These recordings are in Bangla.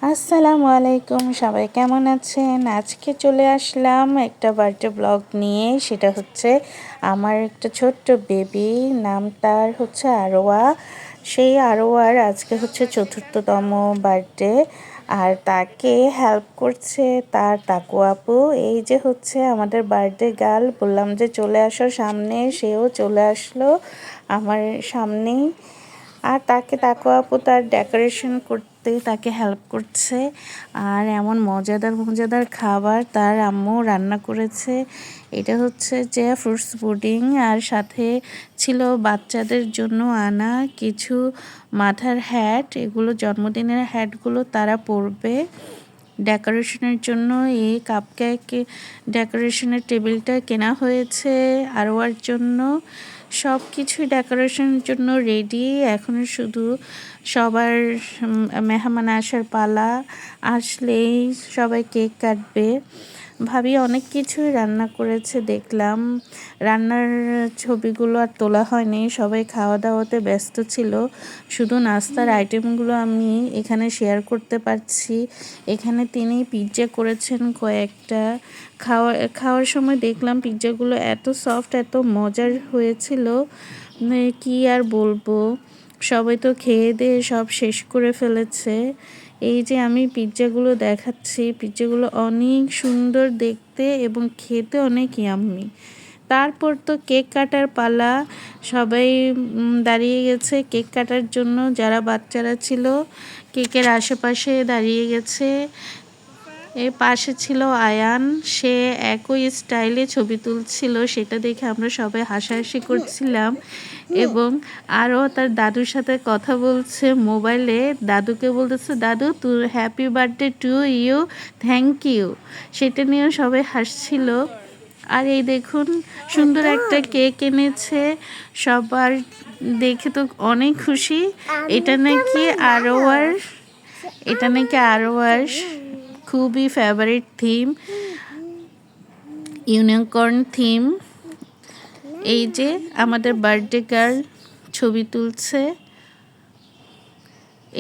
আসসালামু আলাইকুম, সবাই কেমন আছেন? আজকে চলে আসলাম একটা বার্থডে ব্লগ নিয়ে। সেটা হচ্ছে আমার একটা ছোট্ট বেবি, নাম তার হচ্ছে আরোয়া। সেই আরোয়ার আজকে হচ্ছে ৪র্থতম বার্থডে, আর তাকে হেল্প করছে তার তাকু আপু। এই যে হচ্ছে আমাদের বার্থডে গার্ল, বললাম যে চলে আসো সামনে, সেও চলে আসলো আমার সামনেই। আর তাকে তাকু আপু তার ডেকোরেশন করতে তাকে হেল্প করছে। আর এমন মজাদার মজাদার খাবার তার আম্মু রান্না করেছে। এটা হচ্ছে যে ফ্রুটস পুডিং, আর সাথে ছিল বাচ্চাদের জন্য আনা কিছু মাথার হ্যাট। এগুলো জন্মদিনের হ্যাটগুলো তারা পরবে ডেকোরেশনের জন্য। এই কাপকেক ডেকোরেশনের টেবিলটা কেনা হয়েছে আরোয়ার জন্য। সব কিছুই ডেকোরেশনের জন্য রেডি। এখন শুধু সবার মেহমান আসার পালা, আসলেই সবাই কেক কাটবে। ভাবি অনেক কিছুই রান্না করেছে দেখলাম। রান্নার ছবিগুলো আর তোলা হয়নি, সবাই খাওয়া দাওয়াতে ব্যস্ত ছিল। শুধু নাস্তার আইটেমগুলো আমি এখানে শেয়ার করতে পারছি। এখানে তিনি পিৎজা করেছেন কয়েকটা। খাওয়ার সময় দেখলাম পিৎজাগুলো এত সফট, এত মজার হয়েছিল, কি আর বলবো। সবাই তো খেয়ে দিয়ে সব শেষ করে ফেলেছে। এই যে আমি পিৎজাগুলো দেখাচ্ছি, পিৎজাগুলো অনেক সুন্দর দেখতে এবং খেতে অনেক ইয়াম্মি। তারপর তো কেক কাটার পালা। সবাই দাঁড়িয়ে গেছে কেক কাটার জন্য। যারা বাচ্চারা ছিল কেকের আশেপাশে দাঁড়িয়ে গেছে। এর পাশে ছিল আয়ান, সে একই স্টাইলে ছবি তুলছিল। সেটা দেখে আমরা সবাই হাসাহাসি করছিলাম। এবং আরও তার দাদুর সাথে কথা বলছে মোবাইলে। দাদুকে বলতেছে, দাদু তুই happy birthday to you, thank you. সেটা নিয়েও সবাই হাসছিল। আর এই দেখুন সুন্দর একটা কেক এনেছে, সবার দেখে তো অনেক খুশি। এটা নাকি আরোয়ার খুবই ফেভারিট থিম, ইউনিকর্ন থিম। এই যে আমাদের বার্থডে গার্ল ছবি তুলছে।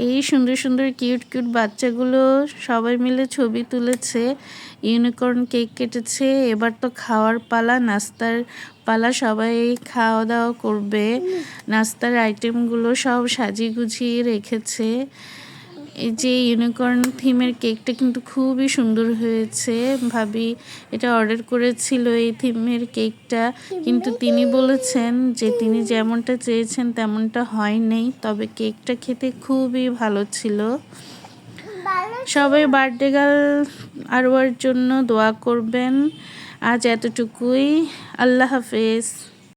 এই সুন্দর সুন্দর কিউট কিউট বাচ্চাগুলো সবাই মিলে ছবি তুলেছে, ইউনিকর্ন কেক কেটেছে। এবার তো খাওয়ার পালা, নাস্তার পালা। সবাই খাওয়া দাওয়া করবে। নাস্তার আইটেমগুলো সব সাজিয়ে গুছিয়ে রেখেছে। এই যে ইউনিকর্ন থিমের কেকটা কিন্তু খুবই সুন্দর হয়েছে। ভাবি এটা অর্ডার করেছিল এই থিমের কেকটা, কিন্তু তিনি বলেছেন যে তিনি যেমনটা চেয়েছেন তেমনটা হয়নি, তবে কেকটা খেতে খুবই ভালো ছিল। সবাই বার্থডে গার্ল আরওয়ার জন্য দোয়া করবেন। আজ এতটুকুই, আল্লাহ হাফেজ।